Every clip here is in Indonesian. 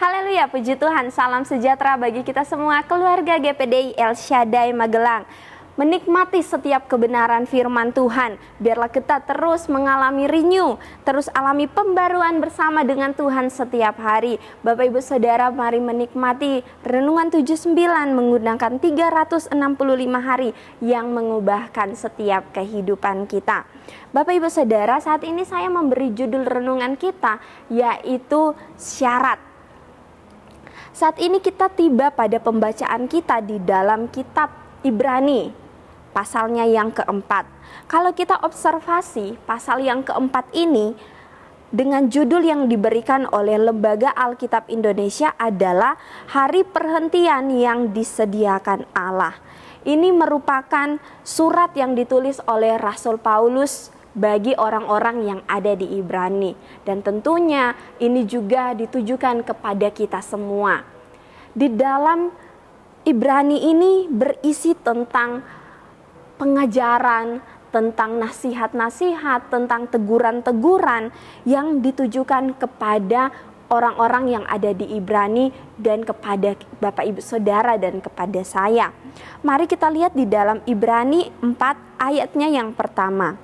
Haleluya, puji Tuhan, salam sejahtera bagi kita semua keluarga GPDI El Shaddai Magelang. Menikmati setiap kebenaran firman Tuhan, biarlah kita terus mengalami renew, terus alami pembaruan bersama dengan Tuhan setiap hari. Bapak Ibu Saudara, mari menikmati Renungan 79 menggunakan 365 hari yang mengubahkan setiap kehidupan kita. Bapak Ibu Saudara, saat ini saya memberi judul renungan kita, yaitu syarat. Saat ini kita tiba pada pembacaan kita di dalam kitab Ibrani, pasalnya yang keempat. Kalau kita observasi pasal yang keempat ini dengan judul yang diberikan oleh Lembaga Alkitab Indonesia adalah Hari Perhentian yang Disediakan Allah. Ini merupakan surat yang ditulis oleh Rasul Paulus bagi orang-orang yang ada di Ibrani. Dan tentunya ini juga ditujukan kepada kita semua. Di dalam Ibrani ini berisi tentang pengajaran, tentang nasihat-nasihat, tentang teguran-teguran yang ditujukan kepada orang-orang yang ada di Ibrani dan kepada Bapak Ibu Saudara dan kepada saya. Mari kita lihat di dalam Ibrani 4 ayatnya yang pertama.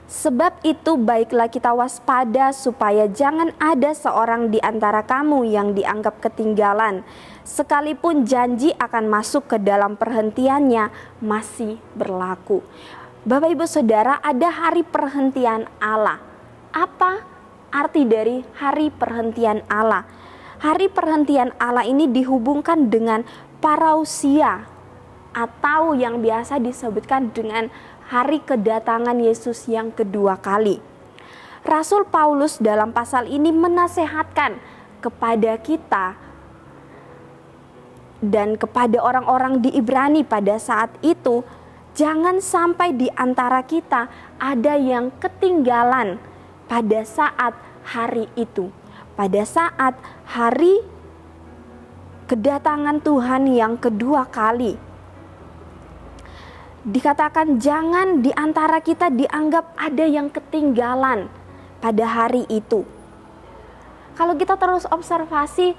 Sebab itu baiklah kita waspada supaya jangan ada seorang di antara kamu yang dianggap ketinggalan, sekalipun janji akan masuk ke dalam perhentiannya masih berlaku. Bapak Ibu Saudara, ada hari perhentian Allah. Apa arti dari hari perhentian Allah? Hari perhentian Allah ini dihubungkan dengan parousia, atau yang biasa disebutkan dengan hari kedatangan Yesus yang kedua kali. Rasul Paulus dalam pasal ini menasehatkan kepada kita dan kepada orang-orang di Ibrani pada saat itu, jangan sampai di antara kita ada yang ketinggalan pada saat hari itu, pada saat hari kedatangan Tuhan yang kedua kali. Dikatakan jangan di antara kita dianggap ada yang ketinggalan pada hari itu. Kalau kita terus observasi,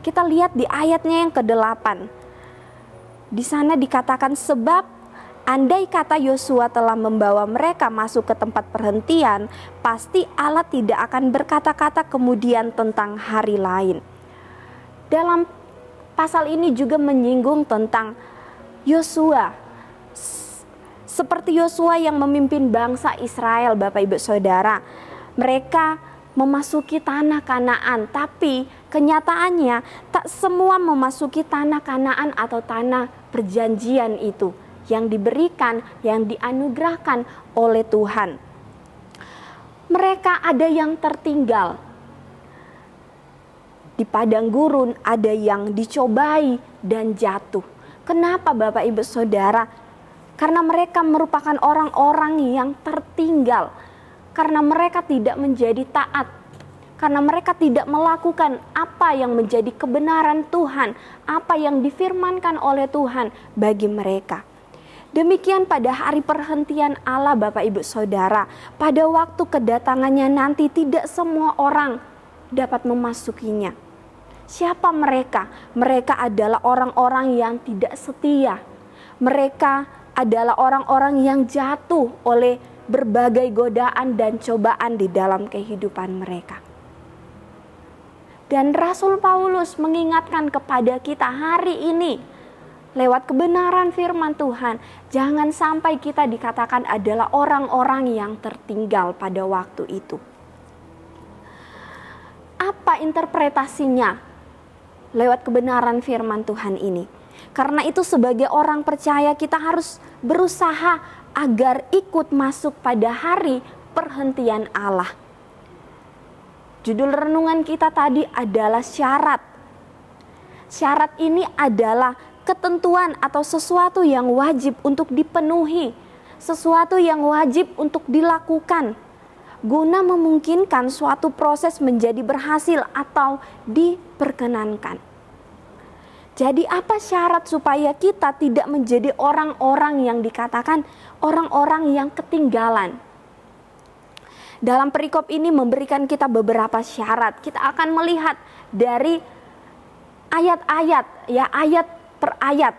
kita lihat di ayatnya yang ke-8. Di sana dikatakan sebab andai kata Yosua telah membawa mereka masuk ke tempat perhentian, pasti Allah tidak akan berkata-kata kemudian tentang hari lain. Dalam pasal ini juga menyinggung tentang Yosua. Seperti Yosua yang memimpin bangsa Israel, Bapak Ibu Saudara. Mereka memasuki tanah Kanaan, tapi kenyataannya tak semua memasuki tanah Kanaan atau tanah perjanjian itu yang diberikan, yang dianugerahkan oleh Tuhan. Mereka ada yang tertinggal. Di padang gurun ada yang dicobai dan jatuh. Kenapa Bapak Ibu Saudara? Karena mereka merupakan orang-orang yang tertinggal. Karena mereka tidak menjadi taat. Karena mereka tidak melakukan apa yang menjadi kebenaran Tuhan. Apa yang difirmankan oleh Tuhan bagi mereka. Demikian pada hari perhentian Allah Bapak Ibu Saudara. Pada waktu kedatangannya nanti tidak semua orang dapat memasukinya. Siapa mereka? Mereka adalah orang-orang yang tidak setia. Mereka adalah orang-orang yang jatuh oleh berbagai godaan dan cobaan di dalam kehidupan mereka. Dan Rasul Paulus mengingatkan kepada kita hari ini lewat kebenaran firman Tuhan, jangan sampai kita dikatakan adalah orang-orang yang tertinggal pada waktu itu. Apa interpretasinya lewat kebenaran firman Tuhan ini? Karena itu sebagai orang percaya kita harus berusaha agar ikut masuk pada hari perhentian Allah. Judul renungan kita tadi adalah syarat. Syarat ini adalah ketentuan atau sesuatu yang wajib untuk dipenuhi, sesuatu yang wajib untuk dilakukan, guna memungkinkan suatu proses menjadi berhasil atau diperkenankan. Jadi apa syarat supaya kita tidak menjadi orang-orang yang dikatakan orang-orang yang ketinggalan? Dalam perikop ini memberikan kita beberapa syarat. Kita akan melihat dari ayat-ayat, ya, ayat per ayat.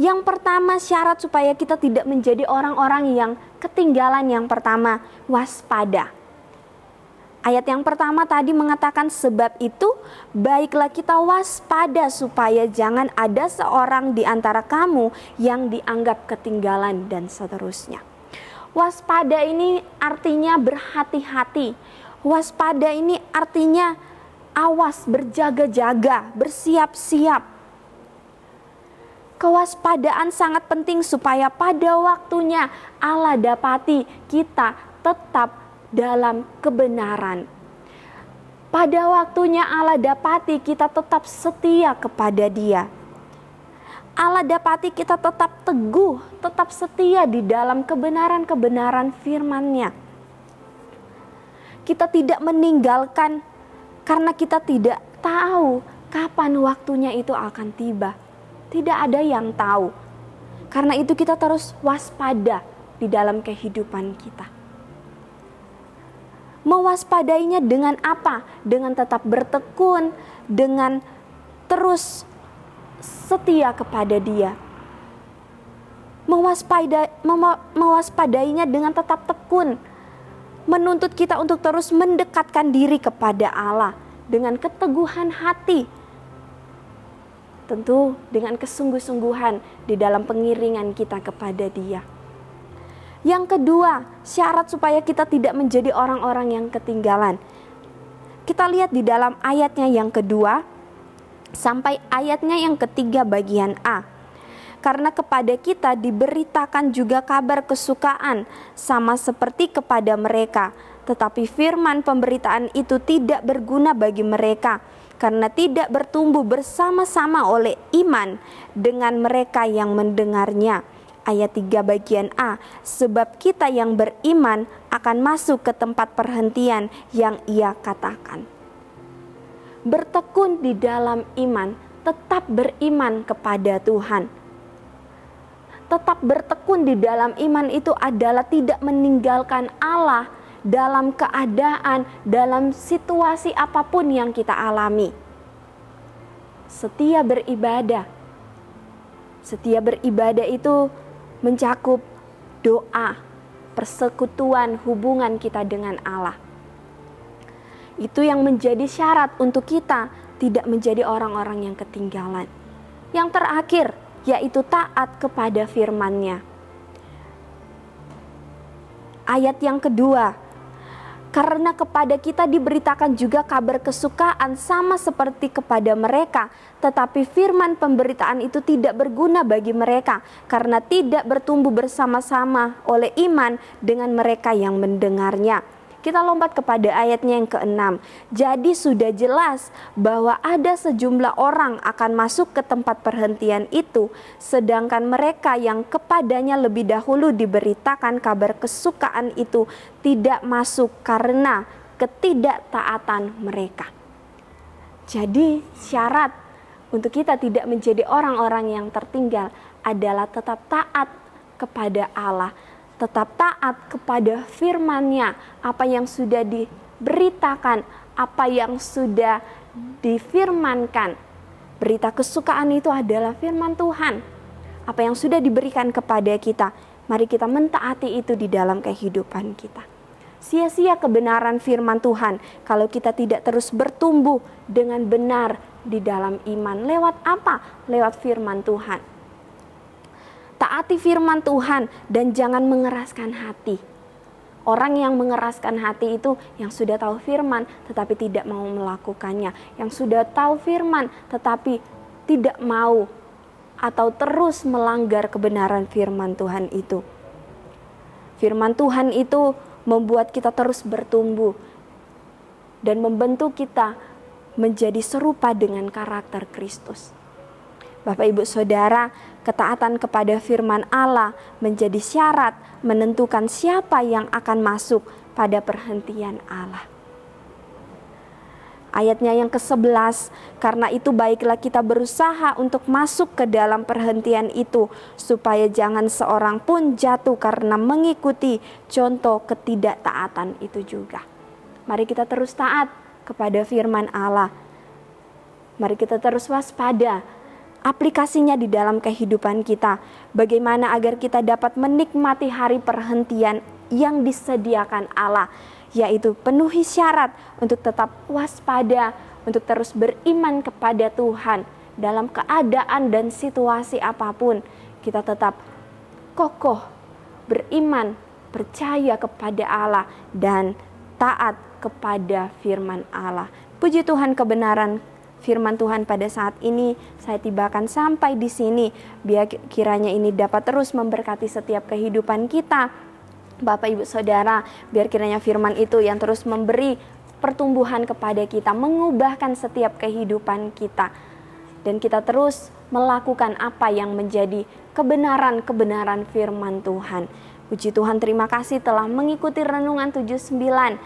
Yang pertama, syarat supaya kita tidak menjadi orang-orang yang ketinggalan, yang pertama, waspada. Ayat yang pertama tadi mengatakan, sebab itu baiklah kita waspada supaya jangan ada seorang di antara kamu yang dianggap ketinggalan, dan seterusnya. Waspada ini artinya berhati-hati. Waspada ini artinya awas, berjaga-jaga, bersiap-siap. Kewaspadaan sangat penting supaya pada waktunya Allah dapati kita tetap dalam kebenaran. Pada waktunya Allah dapati kita tetap setia kepada Dia. Allah dapati kita tetap teguh, tetap setia di dalam kebenaran-kebenaran firman-Nya. Kita tidak meninggalkan karena kita tidak tahu kapan waktunya itu akan tiba. Tidak ada yang tahu. Karena itu kita terus waspada di dalam kehidupan kita. Mewaspadainya dengan apa? Dengan tetap bertekun, dengan terus setia kepada Dia. Mewaspadainya dengan tetap tekun, menuntut kita untuk terus mendekatkan diri kepada Allah dengan keteguhan hati, tentu dengan kesungguh-sungguhan di dalam pengiringan kita kepada Dia. Yang kedua, syarat supaya kita tidak menjadi orang-orang yang ketinggalan. Kita lihat di dalam ayatnya yang kedua sampai ayatnya yang ketiga bagian A. Karena kepada kita diberitakan juga kabar kesukaan sama seperti kepada mereka, tetapi firman pemberitaan itu tidak berguna bagi mereka, karena tidak bertumbuh bersama-sama oleh iman dengan mereka yang mendengarnya. Ayat 3 bagian A, sebab kita yang beriman akan masuk ke tempat perhentian yang Ia katakan. Bertekun di dalam iman, tetap beriman kepada Tuhan. Tetap bertekun di dalam iman itu adalah tidak meninggalkan Allah dalam keadaan, dalam situasi apapun yang kita alami. Setia beribadah. Setia beribadah itu mencakup doa, persekutuan, hubungan kita dengan Allah. Itu yang menjadi syarat untuk kita tidak menjadi orang-orang yang ketinggalan. Yang terakhir, yaitu taat kepada firman-Nya. Ayat yang kedua, karena kepada kita diberitakan juga kabar kesukaan sama seperti kepada mereka, tetapi firman pemberitaan itu tidak berguna bagi mereka, karena tidak bertumbuh bersama-sama oleh iman dengan mereka yang mendengarnya. Kita lompat kepada ayatnya yang ke-6. Jadi sudah jelas bahwa ada sejumlah orang akan masuk ke tempat perhentian itu, sedangkan mereka yang kepadanya lebih dahulu diberitakan kabar kesukaan itu tidak masuk karena ketidaktaatan mereka. Jadi syarat untuk kita tidak menjadi orang-orang yang tertinggal adalah tetap taat kepada Allah, tetap taat kepada firman-Nya, apa yang sudah diberitakan, apa yang sudah difirmankan. Berita kesukaan itu adalah firman Tuhan. Apa yang sudah diberikan kepada kita, mari kita mentaati itu di dalam kehidupan kita. Sia-sia kebenaran firman Tuhan kalau kita tidak terus bertumbuh dengan benar di dalam iman. Lewat apa? Lewat firman Tuhan. Taati firman Tuhan dan jangan mengeraskan hati. Orang yang mengeraskan hati itu yang sudah tahu firman tetapi tidak mau melakukannya. Yang sudah tahu firman tetapi tidak mau atau terus melanggar kebenaran firman Tuhan itu. Firman Tuhan itu membuat kita terus bertumbuh dan membentuk kita menjadi serupa dengan karakter Kristus. Bapak Ibu Saudara, ketaatan kepada firman Allah menjadi syarat menentukan siapa yang akan masuk pada perhentian Allah. Ayatnya yang ke-11, karena itu baiklah kita berusaha untuk masuk ke dalam perhentian itu, supaya jangan seorang pun jatuh karena mengikuti contoh ketidaktaatan itu juga. Mari kita terus taat kepada firman Allah. Mari kita terus waspada aplikasinya di dalam kehidupan kita. Bagaimana agar kita dapat menikmati hari perhentian yang disediakan Allah, yaitu penuhi syarat untuk tetap waspada, untuk terus beriman kepada Tuhan dalam keadaan dan situasi apapun. Kita tetap kokoh, beriman, percaya kepada Allah, dan taat kepada firman Allah. Puji Tuhan, kebenaran firman Tuhan pada saat ini saya tibakan sampai di sini. Biar kiranya ini dapat terus memberkati setiap kehidupan kita, Bapak Ibu Saudara. Biar kiranya firman itu yang terus memberi pertumbuhan kepada kita, mengubahkan setiap kehidupan kita, dan kita terus melakukan apa yang menjadi kebenaran-kebenaran firman Tuhan. Puji Tuhan, terima kasih telah mengikuti Renungan 79.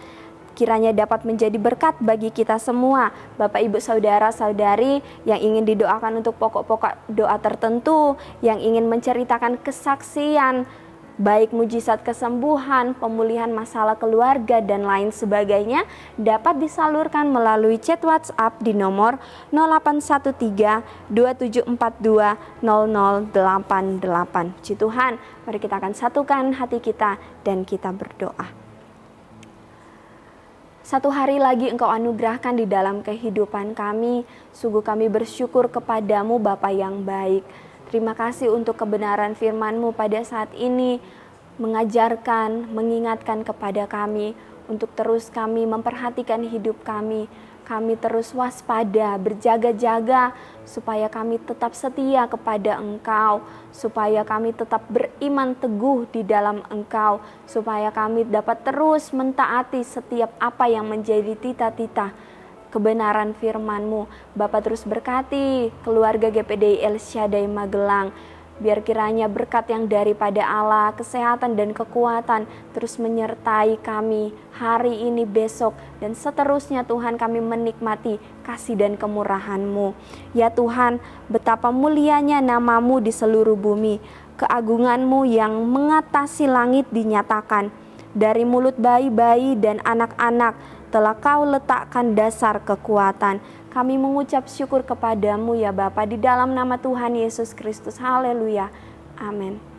Kiranya dapat menjadi berkat bagi kita semua, Bapak Ibu Saudara-saudari yang ingin didoakan untuk pokok-pokok doa tertentu, yang ingin menceritakan kesaksian, baik mujizat kesembuhan, pemulihan masalah keluarga, dan lain sebagainya, dapat disalurkan melalui chat WhatsApp di nomor 0813 2742 0088. Puji Tuhan, mari kita akan satukan hati kita dan kita berdoa. Satu hari lagi Engkau anugerahkan di dalam kehidupan kami. Sungguh kami bersyukur kepadamu, Bapa yang baik. Terima kasih untuk kebenaran firman-Mu pada saat ini, mengajarkan, mengingatkan kepada kami untuk terus kami memperhatikan hidup kami. Kami terus waspada, berjaga-jaga, supaya kami tetap setia kepada Engkau, supaya kami tetap beriman teguh di dalam Engkau, supaya kami dapat terus mentaati setiap apa yang menjadi tita-tita kebenaran firman-Mu. Bapa, terus berkati keluarga GPDI El Shaddai Magelang. Biar kiranya berkat yang daripada Allah, kesehatan dan kekuatan terus menyertai kami hari ini, besok, dan seterusnya. Tuhan, kami menikmati kasih dan kemurahan-Mu. Ya Tuhan, betapa mulianya nama-Mu di seluruh bumi. Keagungan-Mu yang mengatasi langit dinyatakan. Dari mulut bayi-bayi dan anak-anak telah Kau letakkan dasar kekuatan. Kami mengucap syukur kepadamu ya Bapa, di dalam nama Tuhan Yesus Kristus. Haleluya. Amin.